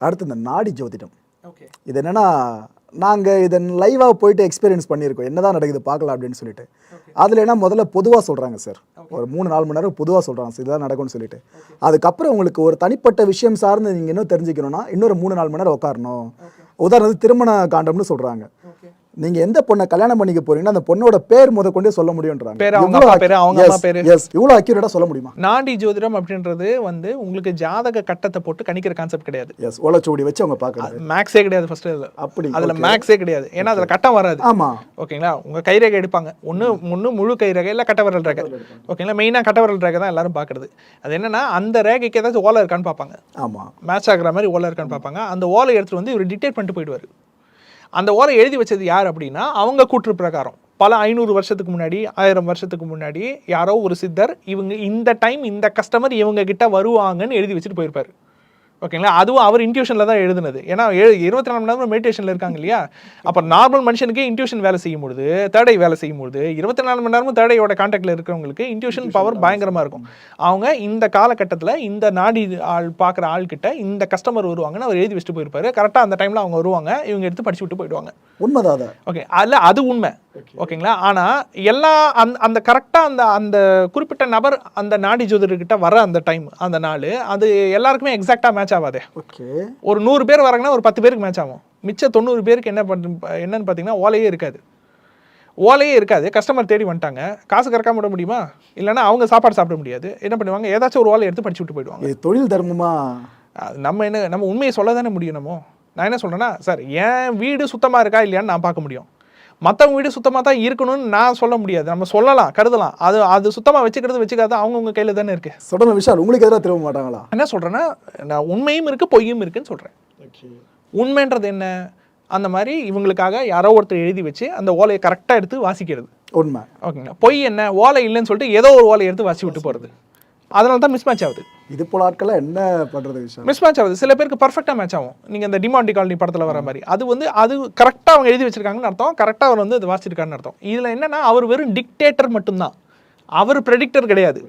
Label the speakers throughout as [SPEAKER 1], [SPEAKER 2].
[SPEAKER 1] அடுத்து இந்த நாடி ஜோதிடம்.
[SPEAKER 2] ஓகே.
[SPEAKER 1] இது என்னன்னா, நாங்க இத லைவா போயிட்டு எக்ஸ்பீரியன்ஸ் பண்ணியிருக்கோம். என்னதான் நடக்குது பார்க்கலாம் அப்படின்னு சொல்லிட்டு. அதுல என்ன முதல்ல பொதுவா சொல்றாங்க சார். ஒரு 3-4 மணி நேரம் பொதுவா சொல்றாங்க சார். இதுதான் நடக்கும்னு சொல்லிட்டு. அதுக்கப்புறம் உங்களுக்கு ஒரு தனிப்பட்ட விஷயம் சார்ந்து நீங்க இன்னும் தெரிஞ்சுக்கணும்னா, இன்னொரு 3-4 மணி நேரம் உட்காரணும். உதாரணத்துக்கு திருமண காண்டம்னு சொல்றாங்க. நீங்க எந்த பொண்ணை கல்யாணம் பண்ணிக்க போறீங்கன்னா அந்த பொண்ணோட பேர் முதற்கொண்டே சொல்ல முடியும்ன்றாங்க.
[SPEAKER 2] பேர் அவங்க அப்பா பேரு, அவங்க அம்மா பேரு.
[SPEAKER 1] எஸ், இவ்வளவு அக்யூரேட்டா சொல்ல முடியுமா?
[SPEAKER 2] நாடி ஜோதிடம் அப்படின்றது வந்து உங்களுக்கு ஜாதக கட்டத்தை போட்டு கணிக்கிற கான்செப்ட் கிடையாது.
[SPEAKER 1] எஸ், ஓலைச்சுவடி வச்சு அவங்க பார்க்கறது.
[SPEAKER 2] மேக்ஸே கிடையாது ஃபர்ஸ்ட்.
[SPEAKER 1] அப்படி
[SPEAKER 2] அதுல மேக்ஸே கிடையாது. ஏன்னா அதுல கட்டம் வராது.
[SPEAKER 1] ஆமா.
[SPEAKER 2] ஓகேங்களா? உங்க கைரேகை எடுப்பாங்க. ஒன்னு முழு கைரேகை இல்ல கட்ட விரல் ரேகை. ஓகேங்களா? மெயினா கட்ட விரல் ரேகை தான் எல்லாரும் பாக்குறது. அது என்னன்னா அந்த ரேகைக்கு ஏதாச்சும் ஓலை இருக்கான்னு பார்ப்பாங்க.
[SPEAKER 1] ஆமா.
[SPEAKER 2] மேட்ச் ஆகுற மாதிரி ஓலை இருக்கான்னு பார்ப்பாங்க. அந்த ஓலை எடுத்துட்டு வந்து இவர் டிக்டேட் பண்ணிட்டு போயிடுவாரு. அந்த ஓலை எழுதி வச்சது யார் அப்படின்னா அவங்க கூற்று பிரகாரம் பல 500 வருஷத்துக்கு முன்னாடி 1000 வருஷத்துக்கு முன்னாடி யாரோ ஒரு சித்தர் இவங்க இந்த டைம் இந்த கஸ்டமர் இவங்க கிட்ட வருவாங்கன்னு எழுதி வச்சுட்டு போயிருப்பாரு. ஓகேங்களா? அதுவும் அவர் இன்ட்யூஷனில் தான் எழுதுனது. ஏன்னா 24 மணி நேரம் மெடிடேஷனில் இருக்காங்க இல்லையா? அப்போ நார்மல் மனுஷனுக்கே இன்ட்யூஷன் வேலை செய்யும்போது, தேர்ட் ஐ வேலை செய்யும்போது 24 மணி நேரமும் தேர்ட் ஐயோட கான்டாக்டில் இருக்கிறவங்களுக்கு இன்ட்யூஷன் பவர் பயங்கரமாக இருக்கும். அவங்க இந்த காலகட்டத்தில் இந்த நாடி பார்க்குற ஆள்கிட்ட இந்த கஸ்டமர் வருவாங்கன்னு அவர் எழுதி வச்சுட்டு போயிருப்பாரு. கரெக்டாக அந்த டைமில் அவங்க வருவாங்க, இவங்க எடுத்து படிச்சு விட்டு போயிடுவாங்க.
[SPEAKER 1] உண்மைதான்.
[SPEAKER 2] ஓகே, அதில் அது உண்மை. ஓகேங்களா? ஆனால் எல்லா அந்த கரெக்டாக அந்த குறிப்பிட்ட நபர் அந்த நாடி ஜோதிடர்கிட்ட வர அந்த டைம் அந்த நாள் அது எல்லாருக்குமே எக்ஸாக்டாக மேட்ச் ஆகாது. ஒரு 100 பேர் வராங்கன்னா ஒரு 10 பேருக்கு மேட்ச் ஆகும். மிச்சம் 90 பேருக்கு என்னன்னு பார்த்தீங்கன்னா ஓலையே இருக்காது. கஸ்டமர் தேடி வந்துட்டாங்க, காசு கறக்காம விட முடியுமா? இல்லைன்னா அவங்க சாப்பாடு சாப்பிட முடியாது. என்ன பண்ணுவாங்க? ஏதாச்சும் ஒரு ஓலை எடுத்து படிச்சு விட்டு போயிடுவாங்க.
[SPEAKER 1] தொழில் தர்மமா?
[SPEAKER 2] நம்ம உண்மையை சொல்ல தானே முடியும். நான் என்ன சொல்றேன்னா, சார் என் வீடு சுத்தமாக இருக்கா இல்லையான்னு நான் பார்க்க முடியும். மற்றவங்க வீடு சுத்தமாக தான் இருக்கணும்னு நான் சொல்ல முடியாது. நம்ம சொல்லலாம், கருதலாம். அது சுத்தமாக வச்சுக்காது அவங்கவுங்க கையில் தானே இருக்கு.
[SPEAKER 1] சொல்ற விஷயம் உங்களுக்கு எதிராக திரும்ப மாட்டாங்களா? என்ன
[SPEAKER 2] சொல்கிறேன்னா, நான் உண்மையும் இருக்குது பொய்யும் இருக்குன்னு சொல்கிறேன். உண்மைன்றது என்ன? அந்த மாதிரி இவங்களுக்காக யாரோ ஒருத்தர் எழுதி வச்சு அந்த ஓலையை கரெக்டாக எடுத்து வாசிக்கிறது
[SPEAKER 1] உண்மை.
[SPEAKER 2] ஓகேங்களா? பொய் என்ன? ஓலை இல்லைன்னு சொல்லிட்டு ஏதோ ஒரு ஓலையை எடுத்து வாசி விட்டு போகிறது. அதனால தான் மிஸ் மேட்ச் ஆகுது.
[SPEAKER 1] இது போல ஆட்கள்லாம் என்ன பண்ணுறது விஷயம்?
[SPEAKER 2] மிஸ் மேட்ச் ஆகுது. சில பேருக்கு பர்ஃபெக்டாக மேட்ச் ஆகும். நீங்கள் இந்த டிமாண்டி காலனி படத்தில் வர மாதிரி அது கரெக்டாக அவங்க எழுதி வச்சிருக்காங்கன்னு அர்த்தம். கரெக்டாக அவர் அது வாசிச்சிருக்கான்னு அர்த்தம். இதில் என்னன்னா அவர் வெறும் டிக்டேட்டர் மட்டும்தான். அவர் ப்ரெடிக்டர் கிடையாது.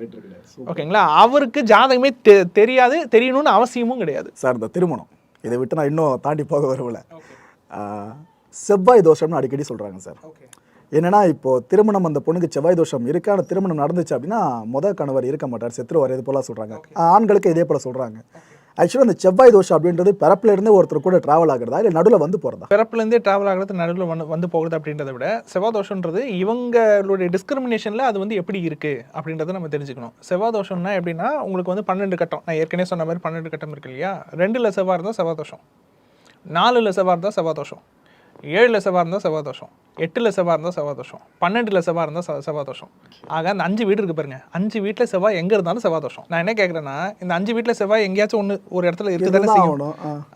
[SPEAKER 2] ஓகேங்களா? அவருக்கு ஜாதகமே தெரியாது, தெரியணும்னு அவசியமும் கிடையாது.
[SPEAKER 1] சார், இந்த திருமணம் இதை விட்டு நான் இன்னும் தாண்டி போக வரவில்லை. செவ்வாய் தோஷம்னு அடிக்கடி சொல்கிறாங்க சார். என்னன்னா இப்போ திருமணம் அந்த பொண்ணுக்கு செவ்வாய் தோஷம் இருக்கான திருமணம் நடந்துச்சு அப்படின்னா முதல் கணவர் இருக்க மாட்டார், செத்துருவார். இது போல சொல்கிறாங்க. ஆண்களுக்கு இதே போல சொல்கிறாங்க. ஆக்சுவலாக அந்த செவ்வாய் தோஷம் அப்படின்றது பிறப்புலேருந்தே ஒருத்தர் கூட ட்ராவல் ஆகுறதா இல்லை நடுவில் வந்து போகிறதா?
[SPEAKER 2] பிறப்புலேருந்தே ட்ராவல் ஆகிறது, நடுவில் வந்து போகிறது அப்படின்றத விட செவ்வாய் தோஷன்றது இவங்களுடைய டிஸ்கிரிமினேஷனில் அது எப்படி இருக்குது அப்படின்றத நம்ம தெரிஞ்சுக்கணும். செவ்வாய் தோஷம்னா எப்படின்னா உங்களுக்கு 12 கட்டம். நான் ஏற்கனவே சொன்ன மாதிரி 12 கட்டம் இருக்கு இல்லையா? 2ல் செவ்வாய் இருந்தால் செவ்வாய் தோஷம், 4ல் செவ்வாய் இருந்தால் செவ்வாய் தோஷம், 7ல் செவ்வாய் இருந்தால் செவ்வாய் தோஷம், 8ல் செவ்வாய் இருந்தால் செவ்வாய் தோஷம், 12ல் செவ்வாய் இருந்தால் செவ்வாய் தோஷம். ஆக அந்த 5 வீடு இருக்கு பாருங்க, 5 வீட்டில் செவ்வாய் எங்கே இருந்தாலும் செவ்வாய் தோஷம். நான் என்ன கேட்குறேன்னா, இந்த 5 வீட்டில் செவ்வாய் எங்கேயாச்சும் ஒரு இடத்துல இருக்குதானே செய்யணும்.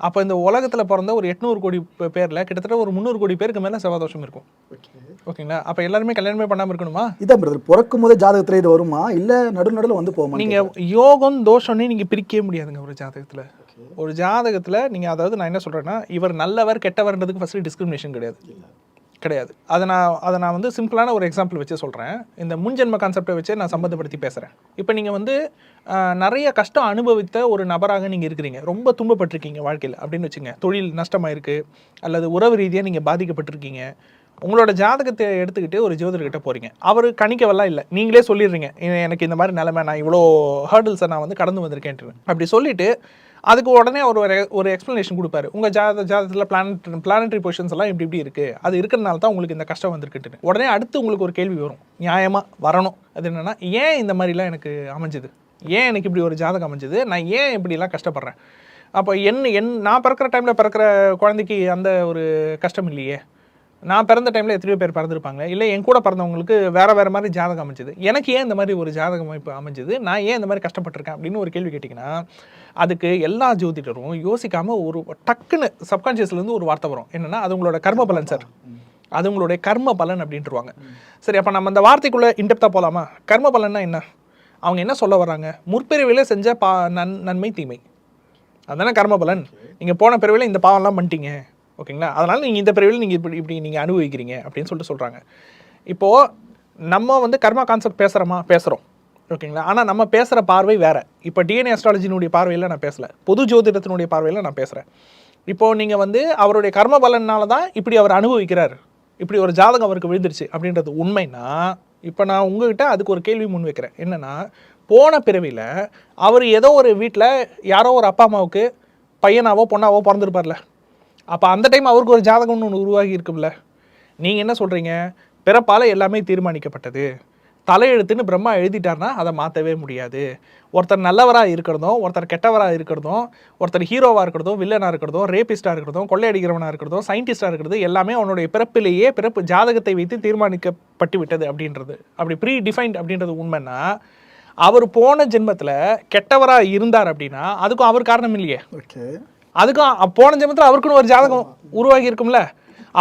[SPEAKER 2] அப்போ இந்த உலகத்தில் பிறந்த ஒரு 800 கோடி பேரில் கிட்டத்தட்ட ஒரு 300 கோடி பேருக்கு மேலே செவ்வாய் தோஷம் இருக்கும். ஓகேங்களா? அப்போ எல்லாருமே கல்யாணமே பண்ணாமல் இருக்கணுமா?
[SPEAKER 1] இதான் பிரதர், பிறக்கும் போதே ஜாதகத்தில் இது வருமா இல்லை நடுநடுவில் வந்து போகுமா?
[SPEAKER 2] நீங்கள் யோகம் தோஷம்னே நீங்கள் பிரிக்கவே முடியாதுங்க ஒரு ஜாதகத்தில். ஒரு ஜாதகத்தில் நீங்கள், அதாவது நான் என்ன சொல்கிறேன்னா, இவர் நல்லவர் கெட்டவர்ன்றதுக்கு ஃபஸ்ட்டு டிஸ்கிரிமினேஷன் கிடையாது. அதை நான் சிம்பிளான ஒரு எக்ஸாம்பிள் வச்சு சொல்கிறேன். இந்த முன்ஜென்ம கான்செப்டை வச்சு நான் சம்மந்தப்படுத்தி பேசுகிறேன். இப்போ நீங்கள் நிறைய கஷ்டம் அனுபவித்த ஒரு நபராக நீங்கள் இருக்கிறீங்க, ரொம்ப துன்பப்பட்டிருக்கீங்க வாழ்க்கையில் அப்படின்னு வச்சுங்க. தொழில் நஷ்டமாயிருக்கு அல்லது உறவு ரீதியாக நீங்கள் பாதிக்கப்பட்டிருக்கீங்க. உங்களோட ஜாதகத்தை எடுத்துக்கிட்டு ஒரு ஜோதிடர்கிட்ட போகிறீங்க. அவர் கணிக்கவெல்லாம் இல்லை, நீங்களே சொல்லிடுறீங்க எனக்கு இந்த மாதிரி நிலைமை, நான் இவ்வளோ ஹேர்டில்ஸை நான் கடந்து வந்திருக்கேன்ட்டு. அப்படி சொல்லிவிட்டு அதுக்கு உடனே ஒரு எக்ஸ்ப்ளனேஷன் கொடுப்பாரு. உங்கள் ஜாதகத்தில் பிளானட்டரி பொசிஷன்ஸ் எல்லாம் இப்படி இருக்குது, அது இருக்கிறனால தான் உங்களுக்கு இந்த கஷ்டம் வந்திருக்குன்னு. உடனே அடுத்து உங்களுக்கு ஒரு கேள்வி வரும், நியாயமாக வரணும். அது என்னென்னா, ஏன் இந்த மாதிரிலாம் எனக்கு அமைஞ்சுது, ஏன் எனக்கு இப்படி ஒரு ஜாதகம் அமைஞ்சுது, நான் ஏன் இப்படிலாம் கஷ்டப்படுறேன். அப்போ நான் பிறக்கிற டைமில் பிறக்கிற குழந்தைக்கு அந்த ஒரு கஷ்டம் இல்லையே, நான் பிறந்த டைமில் எத்தனையோ பேர் பிறந்திருப்பாங்க, இல்லை என் கூட பிறந்தவங்களுக்கு வேறு மாதிரி ஜாதகம் அமைஞ்சுது, எனக்கு ஏன் இந்த மாதிரி ஒரு ஜாதகம் அமைப்பு அமைஞ்சுது, நான் ஏன் இந்த மாதிரி கஷ்டப்பட்டிருக்கேன் அப்படின்னு ஒரு கேள்வி கேட்டிங்கன்னா, அதுக்கு எல்லா ஜோதிடரும் யோசிக்காமல் ஒரு டக்குன்னு சப்கான்ஷியஸ்லேருந்து ஒரு வார்த்தை வரும். என்னென்னா, அது உங்களோட கர்ம பலன் சார், அது உங்களுடைய கர்ம பலன் அப்படின்ட்டுருவாங்க. சரி, அப்போ நம்ம அந்த வார்த்தைக்குள்ளே இன்டெப்த்தாக போகலாமா? கர்ம பலன்னா என்ன? அவங்க என்ன சொல்ல வர்றாங்க? முற்பிறவியில் செஞ்ச நன்மை தீமை, அதுதானே கர்ம பலன். நீங்கள் போன பிறவியில் இந்த பாவம்லாம் பண்ணிட்டீங்க, ஓகேங்களா, அதனால் நீங்கள் இந்த பிறவியில் நீங்கள் இப்படி நீங்கள் அனுபவிக்கிறீங்க அப்படின்னு சொல்கிறாங்க. இப்போது நம்ம கர்மா கான்செப்ட் பேசுகிறோம். ஓகேங்களா. ஆனால் நம்ம பேசுகிற பார்வை வேறு. இப்போ டிஎன்ஏ அஸ்ட்ராலஜினுடைய பார்வையில் நான் பேசலை, பொது ஜோதிடத்தினுடைய பார்வையில் நான் பேசுகிறேன். இப்போது நீங்கள் வந்து அவருடைய கர்ம பலனால தான் இப்படி அவர் அனுபவிக்கிறார், இப்படி ஒரு ஜாதகம் அவருக்கு விழுந்துருச்சு அப்படின்றது உண்மைன்னா, இப்போ நான் உங்ககிட்ட அதுக்கு ஒரு கேள்வி முன் வைக்கிறேன். என்னென்னா, போன பிறவியில் அவர் ஏதோ ஒரு வீட்டில் யாரோ ஒரு அப்பா அம்மாவுக்கு பையனாவோ பொண்ணாவோ பிறந்திருப்பார்ல, அப்போ அந்த டைம் அவருக்கு ஒரு ஜாதகம்னு ஒன்று உருவாகி இருக்கும்ல. நீங்கள் என்ன சொல்கிறீங்க, பிறப்பால் எல்லாமே தீர்மானிக்கப்பட்டது, தலையெழுத்துன்னு பிரம்மா எழுதிட்டார்னா அதை மாற்றவே முடியாது, ஒருத்தர் நல்லவராக இருக்கிறதும் ஒருத்தர் கெட்டவராக இருக்கிறதும், ஒருத்தர் ஹீரோவாக இருக்கிறதும் வில்லனாக இருக்கிறதும் ரேபிஸ்டாக இருக்கிறதும் கொள்ளையடிக்கிறவனாக இருக்கிறதும் சயின்டிஸ்டாக இருக்கிறது எல்லாமே அவனுடைய பிறப்பிலேயே பிறப்பு ஜாதகத்தை வைத்து தீர்மானிக்கப்பட்டு விட்டது அப்படின்றது, அப்படி ப்ரீ டிஃபைன்ட் அப்படின்றது உண்மைன்னா, அவர் போன ஜென்மத்தில் கெட்டவராக இருந்தார் அப்படின்னா அதுக்கும் அவர் காரணம் இல்லையே. அதுக்கும் போன ஜென்மத்தில் அவருக்குன்னு ஒரு ஜாதகம் உருவாகி இருக்கும்ல.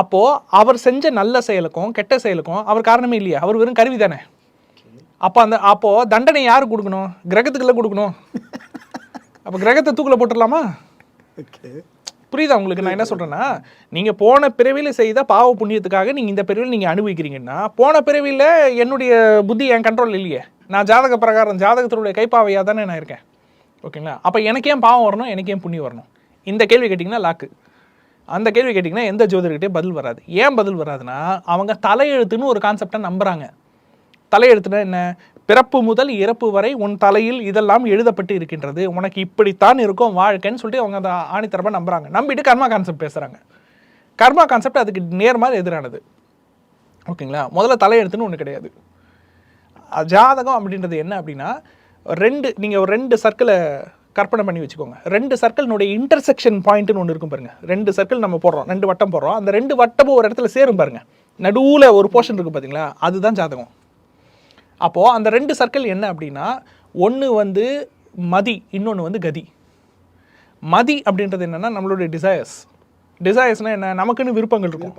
[SPEAKER 2] அப்போது அவர் செஞ்ச நல்ல செயலுக்கும் கெட்ட செயலுக்கும் அவர் காரணமே இல்லையா, அவர் வெறும் கருவி தானே. அப்போது தண்டனை யார் கொடுக்கணும், கிரகத்துக்குள்ள கொடுக்கணும். அப்போ கிரகத்தை தூக்கில் போட்டுடலாமா? புரியுதா உங்களுக்கு நான் என்ன சொல்கிறேன்னா, நீங்கள் போன பிறவியில் செய்த பாவ புண்ணியத்துக்காக நீங்கள் இந்த பிறவியில் நீங்கள் அனுபவிக்கிறீங்கன்னா, போன பிறவியில் என்னுடைய புத்தி என் கண்ட்ரோல் இல்லையே, நான் ஜாதக பிரகாரம் ஜாதகத்தினுடைய கைப்பாவையாக தானே நான் இருக்கேன். ஓகேங்களா. அப்போ எனக்கு ஏன் பாவம் வரணும், எனக்கு ஏன் புண்ணியம் வரணும்? இந்த கேள்வி கேட்டிங்கன்னா லாக்கு. அந்த கேள்வி கேட்டிங்கன்னா எந்த ஜோதிடர்கிட்டே பதில் வராது. ஏன் பதில் வராதுன்னா, அவங்க தலையெழுத்துன்னு ஒரு கான்செப்டை நம்புகிறாங்க. தலையெழுத்துனா என்ன, பிறப்பு முதல் இறப்பு வரை உன் தலையில் இதெல்லாம் எழுதப்பட்டு இருக்கின்றது, உனக்கு இப்படித்தான் இருக்கும் வாழ்க்கைன்னு சொல்லிட்டு அவங்க அந்த ஆணித்தரமாக நம்புகிறாங்க. நம்பிட்டு கர்மா கான்செப்ட் பேசுகிறாங்க. கர்மா கான்செப்ட் அதுக்கு நேர்மாறு எதிரானது. ஓகேங்களா. முதல்ல தலையெழுத்துன்னு ஒன்று கிடையாது. ஜாதகம் அப்படின்றது என்ன அப்படின்னா, நீங்கள் ஒரு 2 சர்க்கிளை கற்பனை பண்ணி வச்சுக்கோங்க. 2 சர்க்கிளினுடைய இன்டர்செக்ஷன் பாயிண்ட்னு ஒன்று இருக்கும் பாருங்க. 2 சர்க்கிள் நம்ம போடுறோம், 2 வட்டம் போடுறோம், அந்த 2 வட்டமும் ஒரு இடத்துல சேரும் பாருங்க, நடுவில் ஒரு போர்ஷன் இருக்குது பார்த்தீங்களா, அதுதான் ஜாதகம். அப்போது அந்த 2 சர்க்கிள் என்ன அப்படின்னா, ஒன்று வந்து மதி, இன்னொன்று வந்து கதி. மதி அப்படின்றது என்னென்னா நம்மளுடைய டிசையர்ஸ்னால் என்ன, நமக்குன்னு விருப்பங்கள் இருக்கும்,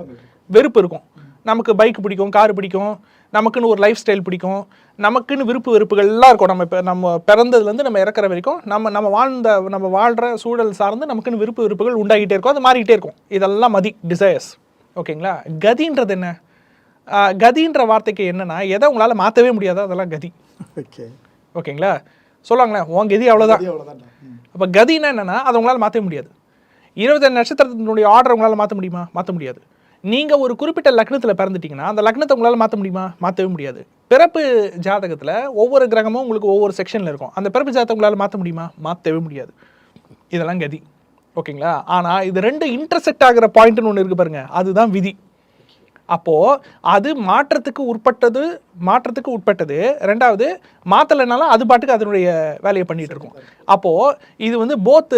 [SPEAKER 2] வெறுப்பு இருக்கும். நமக்கு பைக் பிடிக்கும், கார் பிடிக்கும், நமக்குன்னு ஒரு லைஃப் ஸ்டைல் பிடிக்கும், நமக்குன்னு வெறுப்புகள்லாம் இருக்கும். நம்ம பிறந்ததுலேருந்து நம்ம இறக்குற வரைக்கும் நம்ம வாழ்கிற சூழல் சார்ந்து நமக்குன்னு வெறுப்புகள் உண்டாகிட்டே இருக்கும், அது மாறிக்கிட்டே இருக்கும். இதெல்லாம் மதி, டிசையர்ஸ். ஓகேங்களா. கதின்றது என்ன, கதின்ற வார்த்தைக்கு என்னன்னா, எதை உங்களால் மாற்றவே முடியாதோ அதெல்லாம் கதி. ஓகேங்களா. சொல்லுவாங்களேன் உன் கதி அவ்வளோதான். அப்போ கதின்னா என்னென்னா, அதை உங்களால் மாற்றவே முடியாது. 27 நட்சத்திரத்தினுடைய ஆர்டர் உங்களால் மாற்ற முடியுமா? மாற்ற முடியாது. நீங்கள் ஒரு குறிப்பிட்ட லக்னத்தில் பிறந்துட்டிங்கன்னா அந்த லக்னத்தை உங்களால் மாற்ற முடியுமா? மாற்றவே முடியாது. பிறப்பு ஜாதகத்தில் ஒவ்வொரு கிரகமும் உங்களுக்கு ஒவ்வொரு செக்ஷனில் இருக்கும். அந்த பிறப்பு ஜாதகத்தை உங்களால் மாற்ற முடியுமா? மாற்றவே முடியாது. இதெல்லாம் கதி. ஓகேங்களா. ஆனால் இது 2 இன்டர்செக்ட் ஆகிற பாயிண்ட்னு ஒன்று இருக்குது பாருங்கள், அதுதான் விதி. அப்போது அது மாற்றத்துக்கு உட்பட்டது. ரெண்டாவது மாற்றலைனாலும் அது பாட்டுக்கு அதனுடைய வேலையை பண்ணிகிட்டு இருக்கும். அப்போது இது வந்து போத்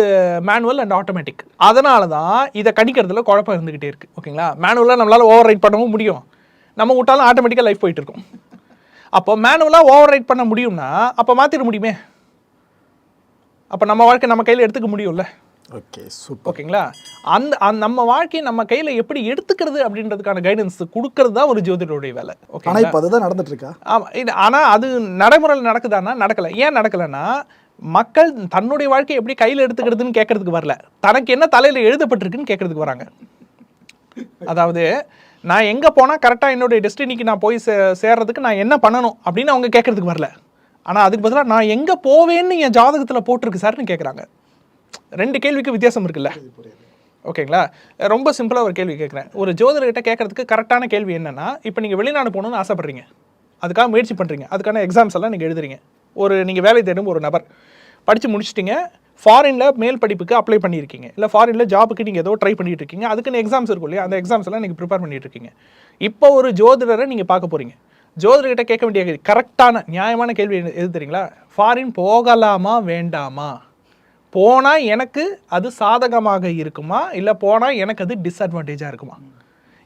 [SPEAKER 2] மேனுவல் அண்ட் ஆட்டோமேட்டிக். அதனால தான் இதை கணிக்கிறதுல குழப்பம் இருந்துக்கிட்டே இருக்குது. ஓகேங்களா. மேனுவலாக நம்மளால் ஓவர் ரைட் பண்ணவும் முடியும், நம்ம விட்டாலும் ஆட்டோமேட்டிக்காக லைஃப் போயிட்டு இருக்கும். அப்போ மேனுவலாக ஓவர் ரைட் பண்ண முடியும்னா அப்போ மாற்றிட முடியுமே, அப்போ நம்ம வாழ்க்கை நம்ம கையில் எடுத்துக்க முடியும்ல.
[SPEAKER 3] Okay, super.
[SPEAKER 2] ஓகேங்களா. நம்ம வாழ்க்கையை நம்ம கையில் எப்படி எடுத்துக்கிறது அப்படின்றதுக்கான கைடன்ஸ் கொடுக்கறது தான் ஒரு ஜோதிடருடைய வேலை. ஓகே.
[SPEAKER 1] ஆனால் இப்போ அதுதான் நடந்துட்டு இருக்கா?
[SPEAKER 2] ஆமாம். இது ஆனால் அது நடைமுறையில் நடக்குதானா? நடக்கலை. ஏன் நடக்கலைன்னா, மக்கள் தன்னுடைய வாழ்க்கையை எப்படி கையில் எடுத்துக்கிறதுன்னு கேட்கறதுக்கு வரல, தனக்கு என்ன தலையில் எழுதப்பட்டிருக்குன்னு கேட்கறதுக்கு வராங்க. அதாவது நான் எங்கே போனால் கரெக்டாக என்னுடைய டெஸ்டினிக்கு நான் போய் சேர்றதுக்கு நான் என்ன பண்ணணும் அப்படின்னு அவங்க கேட்கறதுக்கு வரல. ஆனால் அதுக்கு பதிலாக நான் எங்கே போவேன்னு என் ஜாதகத்தில் போட்டிருக்கு சார்னு கேட்குறாங்க. 2 கேள்விக்கு வித்தியாசம் இருக்குல்ல. ஓகேங்களா. ரொம்ப சிம்பிளாக ஒரு கேள்வி கேட்குறேன். ஒரு ஜோதிடர்கிட்ட கேட்கறதுக்கு கரெக்டான கேள்வி என்னென்னா, இப்போ நீங்கள் வெளிநாடு போகணுன்னு ஆசைப்பட்றீங்க, அதுக்காக முயற்சி பண்ணுறீங்க, அதுக்கான எக்ஸாம்ஸ் எல்லாம் நீங்கள் எழுதுறீங்க. நீங்கள் வேலை தேடும் ஒரு நபர் படித்து முடிச்சிட்டிங்க, ஃபாரினில் மேல் படிப்புக்கு அப்ளை பண்ணியிருக்கீங்க, இல்லை ஃபாரினில் ஜாபுக்கு நீங்கள் ஏதோ ட்ரை பண்ணிட்டு இருக்கீங்க, அதுக்குன்னு எக்ஸாம்ஸ் இருக்கும் இல்லையா, அந்த எக்ஸாம்ஸ் எல்லாம் நீங்கள் ப்ரிப்பேர் பண்ணிட்டு இருக்கீங்க. இப்போ ஒரு ஜோதிடரை நீங்கள் பார்க்க போகிறீங்க. ஜோதிடர்கிட்ட கேட்க வேண்டிய கரெக்டான நியாயமான கேள்வி எது தெரியுங்களா? ஃபாரின் போகலாமா வேண்டாமா, போனால் எனக்கு அது சாதகமாக இருக்குமா, இல்லை போனால் எனக்கு அது டிஸ்அட்வான்டேஜாக இருக்குமா?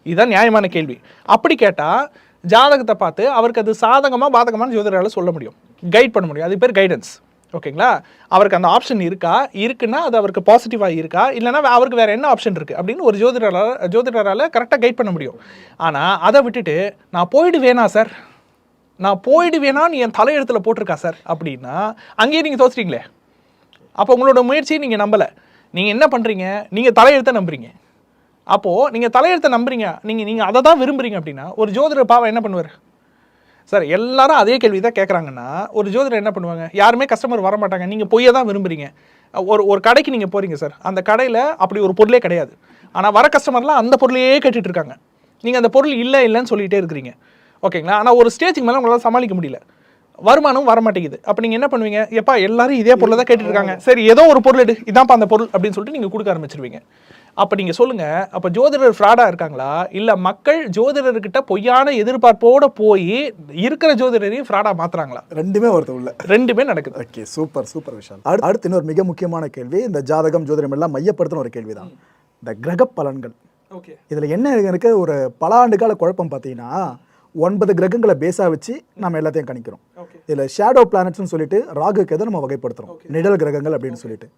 [SPEAKER 2] இதுதான் நியாயமான கேள்வி. அப்படி கேட்டால் ஜாதகத்தை பார்த்து அவருக்கு அது சாதகமாக பாதகமான ஜோதிடரால் சொல்ல முடியும், கைட் பண்ண முடியும். அது பேர் கைடன்ஸ். ஓகேங்களா. அவருக்கு அந்த ஆப்ஷன் இருக்குன்னா அது அவருக்கு பாசிட்டிவாக இருக்கா, இல்லைனா அவருக்கு வேறு என்ன ஆப்ஷன் இருக்குது அப்படின்னு ஒரு ஜோதிடரால் கரெக்டாக கைட் பண்ண முடியும். ஆனால் அதை விட்டுட்டு நான் போயிடுவேனா சார், நான் போயிடுவேனான்னு என் தலையெழுத்தில் போட்டிருக்கா சார் அப்படின்னா அங்கேயே நீங்கள் தோற்றுட்டீங்களே. அப்போ உங்களோட முயற்சியை நீங்கள் நம்பலை. நீங்கள் என்ன பண்ணுறீங்க, நீங்கள் தலையெழுத்தை நம்புறீங்க. அப்போது நீங்கள் தலையெழுத்தை நம்புறீங்க, நீங்கள் அதை தான் விரும்புகிறீங்க அப்படின்னா ஒரு ஜோதிடர் பாவம் என்ன பண்ணுவார்? சார் எல்லாரும் அதே கேள்வி தான் கேட்குறாங்கன்னா ஒரு ஜோதிடர் என்ன பண்ணுவாங்க, யாருமே கஸ்டமர் வர மாட்டாங்க, நீங்கள் பொய்யை தான் விரும்புறீங்க. ஒரு கடைக்கு நீங்கள் போகிறீங்க சார், அந்த கடையில் அப்படி ஒரு பொருளே கிடையாது, ஆனால் வர கஸ்டமர்லாம் அந்த பொருளையே கேட்டுட்டு இருக்காங்க. நீங்கள் அந்த பொருள் இல்லைன்னு சொல்லிகிட்டே இருக்கிறீங்க, ஓகேங்களா. ஆனால் ஒரு ஸ்டேஜுக்கு மேலே உங்களால் சமாளிக்க முடியல, வருமானம் வர மாட்டேங்குது. அப்போ நீங்கள் என்ன பண்ணுவீங்க, எப்பா எல்லாரும் இதே பொருளை தான் கேட்டுட்டு இருக்காங்க, சரி ஏதோ ஒரு பொருள் எடு, இதான்ப்பா அந்த பொருள் அப்படின்னு சொல்லிட்டு நீங்கள் கொடுக்க ஆரம்பிச்சிருவீங்க. அப்போ நீங்கள் சொல்லுங்கள், அப்போ ஜோதிடர் ஃப்ராடாக இருக்காங்களா, இல்லை மக்கள் ஜோதிடர்கிட்ட பொய்யான எதிர்பார்ப்போடு போய் இருக்கிற ஜோதிடரையும் ஃப்ராடாக மாற்றுறாங்களா?
[SPEAKER 1] ரெண்டுமே ஒருத்தர் உள்ள
[SPEAKER 2] ரெண்டுமே நடக்குது.
[SPEAKER 1] ஓகே, சூப்பர் விஷயம். அடுத்து இன்னொரு மிக முக்கியமான கேள்வி, இந்த ஜாதகம் ஜோதிடம் எல்லாம் மையப்படுத்தின ஒரு கேள்வி தான், இந்த கிரக பலன்கள்.
[SPEAKER 2] ஓகே,
[SPEAKER 1] இதில் என்ன இருக்க ஒரு பல ஆண்டுகால குழப்பம் பார்த்தீங்கன்னா 9 கிரகங்களை பேஸாக வச்சு நம்ம எல்லாத்தையும் கணிக்கிறோம். இதில் ஷேடோ பிளானட்ஸ்னு சொல்லிட்டு ராகு கேது நம்ம வகைப்படுத்துகிறோம், நிழல் கிரகங்கள் அப்படின்னு சொல்லிட்டு.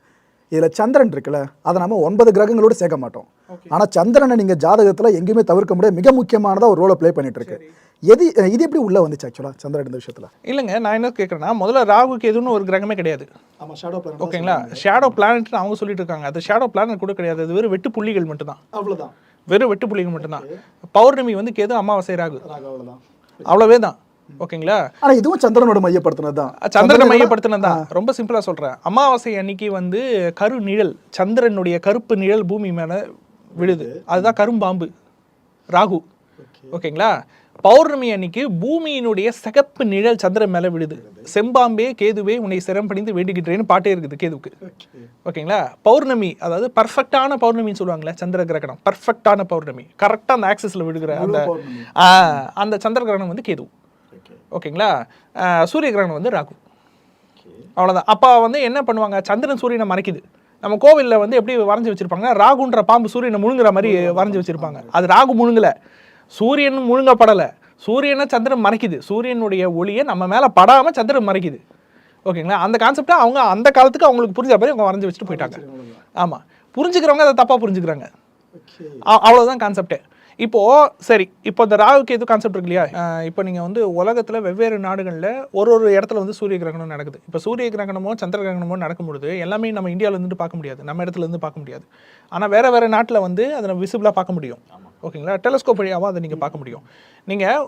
[SPEAKER 1] இதில் சந்திரன் இருக்குல்ல, அதை நம்ம 9 கிரகங்களோடு சேர்க்க மாட்டோம். ஆனால் சந்திரனை நீங்கள் ஜாதகத்தில் எங்கேயுமே தவிர்க்க முடியாது, மிக முக்கியமானதாக ஒரு ரோலை ப்ளே பண்ணிட்டு இருக்கு. இது எப்படி உள்ளே வந்துச்சு ஆக்சுவலாக சந்திரன் இந்த விஷயத்தில்?
[SPEAKER 2] இல்லைங்க, நான் என்ன கேட்குறேன்னா, முதல்ல ராகுக்கு எதுன்னு ஒரு கிரகமே கிடையாது.
[SPEAKER 1] ஆமாம், ஷேடோ பிளானட்.
[SPEAKER 2] ஓகேங்களா, ஷேடோ பிளானட்னு அவங்க சொல்லிட்டு இருக்காங்க, அது ஷேடோ பிளானட் கூட கிடையாது, அது வெறும் வெட்டு புள்ளிகள் மட்டும்தான்.
[SPEAKER 1] அவ்வளோதான்,
[SPEAKER 2] வெறும் வெட்டு புள்ளிகள் மட்டும்தான். பௌர்ணமி வந்து கேது, அமாவாசை ராகு, அவ்வளோவே தான். ஓகேங்களா,
[SPEAKER 1] ஆனால் இதுவும் சந்திரனோட மையப்படுத்தினது தான்.
[SPEAKER 2] சந்திரனை மையப்படுத்தினது தான். ரொம்ப சிம்பிளாக சொல்கிறேன், அமாவாசை அன்னைக்கு வந்து கரு நிழல், சந்திரனுடைய கருப்பு நிழல் பூமி மேலே விழுது, அதுதான் கரும்பாம்பு ராகு. ஓகேங்களா, பௌர்ணமி அன்னைக்கு பூமியினுடைய சிகப்பு நிழல் சந்திரன் மேலே விழுது, செம்பாம்பே கேதுவே உன்னை சிரம் படிந்து வேண்டிக்கிட்டேன்னு பாட்டே இருக்குது கேதுவுக்கு. ஓகேங்களா, பௌர்ணமி அதாவது பர்ஃபெக்டான பௌர்ணமின்னு சொல்லுவாங்களே சந்திர கிரகணம், பர்ஃபெக்டான பௌர்ணமி, கரெக்டாக அந்த ஆக்சிஸில் விழுகிற அந்த சந்திர கிரகணம் வந்து கேது. ஓகேங்களா, சூரிய கிரகணம் வந்து ராகு. அவ்வளோதான். அப்போ வந்து என்ன பண்ணுவாங்க, சந்திரன் சூரியனை மறைக்குது. நம்ம கோவிலில் வந்து எப்படி வரைஞ்சி வச்சுருப்பாங்க, ராகுன்ற பாம்பு சூரியனை முழுங்குற மாதிரி வரைஞ்சி வச்சுருப்பாங்க. அது ராகு முழுங்கலை, சூரியன் முழுங்கப்படலை, சூரியனை சந்திரன் மறைக்குது, சூரியனுடைய ஒளியை நம்ம மேலே படாமல் சந்திரன் மறைக்குது. ஓகேங்களா, அந்த கான்செப்டை அவங்க அந்த காலத்துக்கு அவங்களுக்கு புரிஞ்ச மாதிரி அவங்க வரைஞ்சி வச்சுட்டு போயிட்டாங்க. ஆமாம், புரிஞ்சுக்கிறவங்க அதை தப்பாக புரிஞ்சுக்கிறாங்க, அவ்வளோதான் கான்செப்டே. இப்போது சரி, இப்போ இந்த ராகுக்கு எது கான்செப்ட் இருக்கு இல்லையா, இப்போ நீங்கள் வந்து உலகத்தில் வெவ்வேறு நாடுகளில் ஒரு இடத்துல வந்து சூரிய கிரகணம் நடக்குது. இப்போ சூரிய கிரகணமோ சந்திர கிரகணமோ நடக்கும்பொழுது எல்லாமே நம்ம இந்தியாவில் இருந்துட்டு பார்க்க முடியாது, நம்ம இடத்துல இருந்து பார்க்க முடியாது. ஆனால் வேறு நாட்டில் வந்து அதை நம்ம விசிபிளாக பார்க்க முடியும். ஓகேங்களா, டெலஸ்கோப் வழியாகவும் அதை நீங்கள் பார்க்க முடியும். நீங்கள்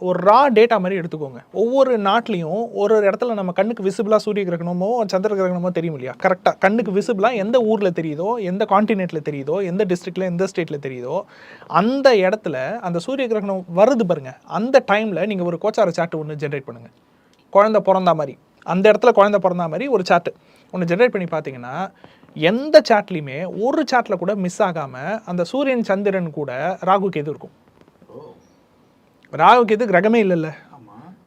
[SPEAKER 2] ஒரு ரா டேட்டா மாதிரி எடுத்துக்கோங்க, ஒவ்வொரு நாட்டிலையும் ஒரு இடத்துல நம்ம கண்ணுக்கு விசிபிளாக சூரிய கிரகணமோ சந்திர கிரகணமோ தெரியும் இல்லையா, கரெக்டாக கண்ணுக்கு விசிபிளாக எந்த ஊரில் தெரியுதோ, எந்த கான்டினென்ட்டில் தெரியுதோ, எந்த டிஸ்ட்ரிக்டில் எந்த ஸ்டேட்டில் தெரியுதோ, அந்த இடத்துல அந்த சூரிய கிரகணம் வருது பாருங்கள், அந்த டைமில் நீங்கள் ஒரு கோச்சார சார்ட் ஒன்று ஜென்ரேட் பண்ணுங்கள், குழந்தை பிறந்தா மாதிரி, அந்த இடத்துல குழந்தை பிறந்தா மாதிரி ஒரு சார்ட் ஒன்று ஜென்ரேட் பண்ணி பார்த்தீங்கன்னா, எந்த சாட்லையுமே ஒரு சாட்டில் கூட மிஸ் ஆகாமல் அந்த சூரியன் சந்திரன் கூட ராகு கேது இருக்கும். ராகு கேது கிரகமே இல்லைல்ல,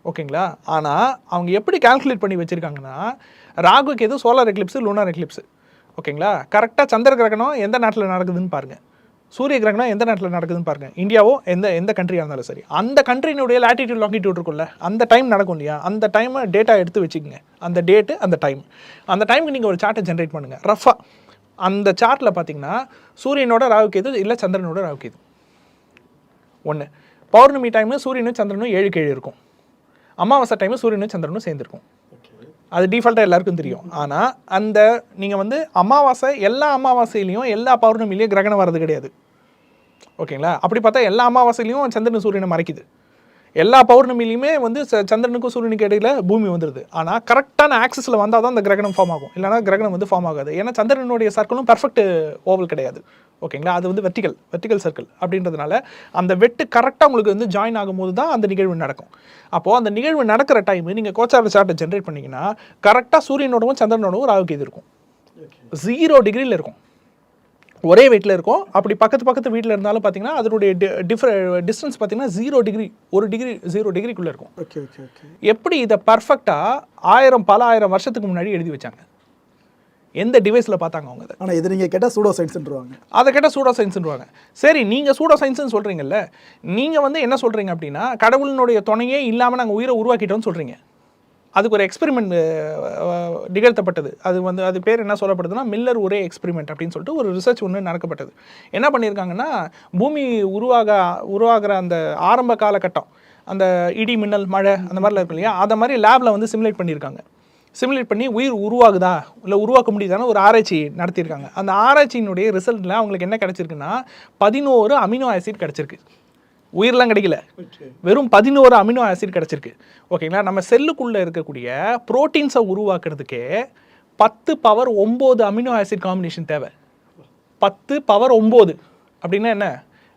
[SPEAKER 2] ஓகேங்களா. ஆனால் அவங்க எப்படி கால்குலேட் பண்ணி வச்சுருக்காங்கன்னா, Rahu Ketu solar eclipse, lunar eclipse. ஓகேங்களா, கரெக்டாக சந்திர கிரகணம் எந்த நாட்டில் நடக்குதுன்னு பாருங்கள், சூரிய கிரகணம் எந்த நாட்டில் நடக்குதுன்னு பாருங்கள், இந்தியாவோ எந்த கண்ட்ரியாக இருந்தாலும் சரி, அந்த கண்ட்ரியினுடைய லாட்டிடியூட் லாங்கிடியூட் இருக்கும்ல, அந்த டைம் நடக்கும் இல்லையா, அந்த டைமை டேட்டா எடுத்து வச்சுக்கோங்க, அந்த டேட்டு அந்த டைமுக்கு நீங்கள் ஒரு சார்ட்டை ஜென்ரேட் பண்ணுங்கள் ரஃபாக. அந்த சார்ட்டில் பார்த்தீங்கன்னா சூரியனோட ராகு கேது இல்லை சந்திரனோட ராகு கேது ஒன்று. பௌர்ணமி டைமு சூரியனும் சந்திரனும் 7 இருக்கும், அமாவாசை டைமு சூரியனும் சந்திரனும் சேர்ந்துருக்கும், அது டிஃபால்ட்டாக எல்லாருக்கும் தெரியும். ஆனால் அந்த நீங்கள் வந்து எல்லா அமாவாசையிலையும் எல்லா பௌர்ணமிலையும் கிரகணம் வர்றது கிடையாது. ஓகேங்களா, அப்படி பார்த்தா எல்லா அமாவாசையிலையும் சந்திரன் சூரியனை மறைக்குது, எல்லா பௌர்ணமிலையுமே வந்து சந்திரனுக்கும் சூரியனுக்கு இடையில பூமி வந்துடுது. ஆனால் கரெக்டான ஆக்சிஸில் வந்தால் தான் அந்த கிரகணம் ஃபார்ம் ஆகும், இல்லைனா கிரகணம் வந்து ஃபார்ம் ஆகாது. ஏன்னா சந்திரனுடைய சர்க்கிளும் பர்ஃபெக்ட் ஓவல் கிடையாது. ஓகேங்களா, அது வந்து வெர்டிகல் சர்க்கிள் அப்படின்றதுனால அந்த வெட்டு கரெக்டாக உங்களுக்கு வந்து ஜாயின் ஆகும்போது தான் அந்த நிகழ்வு நடக்கும். அப்போது அந்த நிகழ்வு நடக்கிற டைம் நீங்கள் கோச்சார சார்ட்டை ஜென்ரேட் பண்ணிங்கன்னா கரெக்டாக சூரியனோடவும் சந்திரனோடவும் ராகு கேது இருக்கும், 0 டிகிரியில் இருக்கும், ஒரே வெயிட்டில் இருக்கும். அப்படி பக்கத்து வீட்டில் இருந்தாலும் பார்த்தீங்கன்னா அதனுடைய டிஸ்டன்ஸ் பார்த்தீங்கன்னா 0 டிகிரி, 1 டிகிரி 0 டிகிரிக்குள்ளே இருக்கும். எப்படி இதை பர்ஃபெக்டாக பல ஆயிரம் வருஷத்துக்கு முன்னாடி எழுதி வச்சாங்க, எந்த டிவைஸில் பார்த்தாங்க அவங்க? ஆனால்
[SPEAKER 1] இது நீங்கள் கேட்டால் சூடோ சயின்ஸ்ன்றாங்க,
[SPEAKER 2] அதை கேட்டால் சூடோ சயின்ஸ்ன்றாங்க. சரி, நீங்கள் சூடோ சயின்ஸ்னு சொல்கிறீங்கல்ல, நீங்கள் வந்து என்ன சொல்கிறீங்க அப்படின்னா கடவுளினுடைய துணையே இல்லாமல் நாங்கள் உயிரை உருவாக்கிட்டோம்னு சொல்கிறீங்க. அதுக்கு ஒரு எக்ஸ்பெரிமெண்ட் நிகழ்த்தப்பட்டது, அது பேர் என்ன சொல்லப்படுதுன்னா மில்லர் ஒரே எக்ஸ்பெரிமெண்ட் அப்படின்னு சொல்லிட்டு ஒரு ரிசர்ச் ஒன்று நடக்கப்பட்டது. என்ன பண்ணியிருக்காங்கன்னா, பூமி உருவாகிற அந்த ஆரம்ப காலகட்டம், அந்த இடி மின்னல் மழை அந்த மாதிரிலாம் இருக்கும் இல்லையா, அதை மாதிரி லேபில் வந்து சிமுலேட் பண்ணியிருக்காங்க. சிமுலேட் பண்ணி உயிர் உருவாகுதா இல்லை உருவாக்க முடியுதான்னு ஒரு ஆராய்ச்சி நடத்தியிருக்காங்க. அந்த ஆராய்ச்சியினுடைய ரிசல்ட்டில் அவங்களுக்கு என்ன கிடச்சிருக்குன்னா 11 அமினோ ஆசிட் கிடச்சிருக்கு உயிரெலாம் கிடைக்கல, வெறும் 11 அமினோ ஆசிட் கிடச்சிருக்கு. ஓகேங்களா? நம்ம செல்லுக்குள்ளே இருக்கக்கூடிய ப்ரோட்டீன்ஸை உருவாக்குறதுக்கே 10 பவர் 9 அமினோ ஆசிட் காம்பினேஷன் தேவை. 10 பவர் 9 அப்படின்னா என்ன?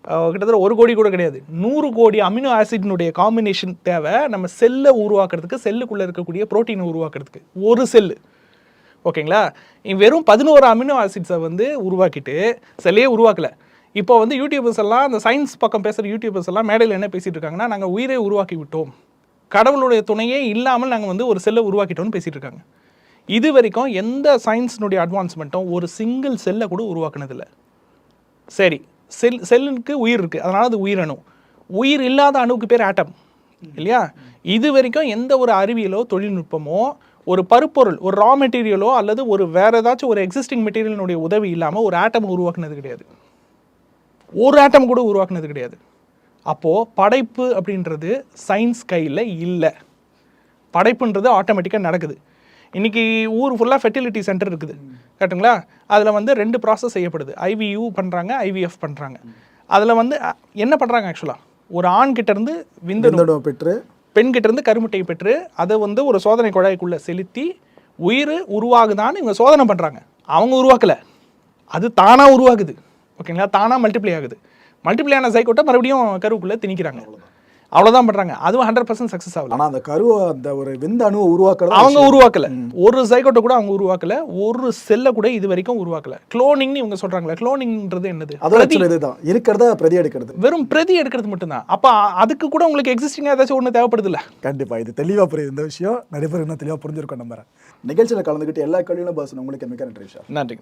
[SPEAKER 2] கிட்டத்தட்ட 1 கோடி கூட கிடையாது, 100 கோடி அமினோ ஆசிட்னுடைய காம்பினேஷன் தேவை நம்ம செல்லை உருவாக்குறதுக்கு, செல்லுக்குள்ளே இருக்கக்கூடிய ப்ரோட்டீனை உருவாக்குறதுக்கு ஒரு செல்லு. ஓகேங்களா? வெறும் 11 அமினோ ஆசிட்ஸை வந்து உருவாக்கிட்டு செல்லையே உருவாக்கலை. இப்போ வந்து யூடியூபர்ஸ் எல்லாம், அந்த சயின்ஸ் பக்கம் பேசுகிற யூடியூபர்ஸ் எல்லாம் மேடையில் என்ன பேசிகிட்டு இருக்காங்கன்னா, நாங்கள் உயிரை உருவாக்கி விட்டோம், கடவுளுடைய துணையே இல்லாமல் நாங்கள் வந்து ஒரு செல்லை உருவாக்கிட்டோம்னு பேசிகிட்டு இருக்காங்க. இது வரைக்கும் எந்த சயின்ஸினுடைய அட்வான்ஸ்மெண்ட்டும் ஒரு சிங்கிள் செல்லை கூட உருவாக்குனதில்லை. சரி, செல்லுக்கு உயிர் இருக்குது, அதனால் அது உயிரணு. உயிர் இல்லாத அணுவுக்கு பேர் ஆட்டம் இல்லையா? இது வரைக்கும் எந்த ஒரு அறிவியலோ தொழில்நுட்பமோ ஒரு பருப்பொருள், ஒரு ரா மெட்டீரியலோ அல்லது ஒரு வேறு ஏதாச்சும் ஒரு எக்ஸிஸ்டிங் மெட்டீரியலினுடைய உதவி இல்லாமல் ஒரு ஆட்டம் உருவாக்குனது கிடையாது. ஒரு ஆட்டம் கூட உருவாக்குனது கிடையாது. அப்போது படைப்பு அப்படின்றது சயின்ஸ் கையில் இல்லை. படைப்புன்றது ஆட்டோமேட்டிக்காக நடக்குது. இன்றைக்கி ஊர் ஃபுல்லாக ஃபெர்டிலிட்டி சென்டர் இருக்குது, கரெக்டுங்களா? அதில் வந்து 2 ப்ராசஸ் செய்யப்படுது. IVU பண்ணுறாங்க, IVF பண்ணுறாங்க. அதில் வந்து என்ன பண்ணுறாங்க? ஆக்சுவலாக ஒரு ஆண்கிட்டேருந்து விந்தணு
[SPEAKER 1] பெற்று,
[SPEAKER 2] பெண்கிட்டேருந்து கருமுட்டையை பெற்று அதை வந்து ஒரு சோதனை குழாய்க்குள்ளே செலுத்தி உயிர் உருவாகுதான்னு இவங்க சோதனை பண்ணுறாங்க. அவங்க உருவாக்கலை, அது தானாக உருவாகுது. ஓகேங்களா? தானாக மல்டிப்ளை ஆகுது. மல்டிப்ளை ஆன சைக்கோட்டை மறுபடியும் கருவுக்குள்ளே திணிக்கிறாங்க. அவ்வளோதான் பண்ணுறாங்க. அதுவும் 100% சக்ஸஸ் ஆகல.
[SPEAKER 1] ஆனால் அந்த கருவை, அந்த ஒரு விந்து அணுவை உருவாக்குறது
[SPEAKER 2] அவங்க உருவாக்கலை. ஒரு சைக்கோட்டை கூட அவங்க உருவாக்கலை, ஒரு செல்லை கூட இது வரைக்கும் உருவாக்கலை. குளோனிங்னு இவங்க சொல்கிறாங்களே, குளோனிங்ன்றது என்னது?
[SPEAKER 1] இதுதான் இருக்கிறத பிரதி எடுக்கிறது,
[SPEAKER 2] வெறும் பிரதி எடுக்கிறது மட்டும்தான். அப்போ அதுக்கு கூட உங்களுக்கு எக்ஸிஸ்டிங்காக ஏதாச்சும் ஒன்று தேவைப்படுது இல்லை?
[SPEAKER 1] கண்டிப்பாக இது தெளிவாக புரியுது. இந்த விஷயம் நிறைய பேர் இன்னும் தெளிவாக புரிஞ்சிருக்கோம். நம்புறேன். நிகழ்ச்சியில் கலந்துக்கிட்டு எல்லா கேள்விகளும் பாஸ் உங்களுக்கு மிக்க நன்றி.
[SPEAKER 2] நன்றி.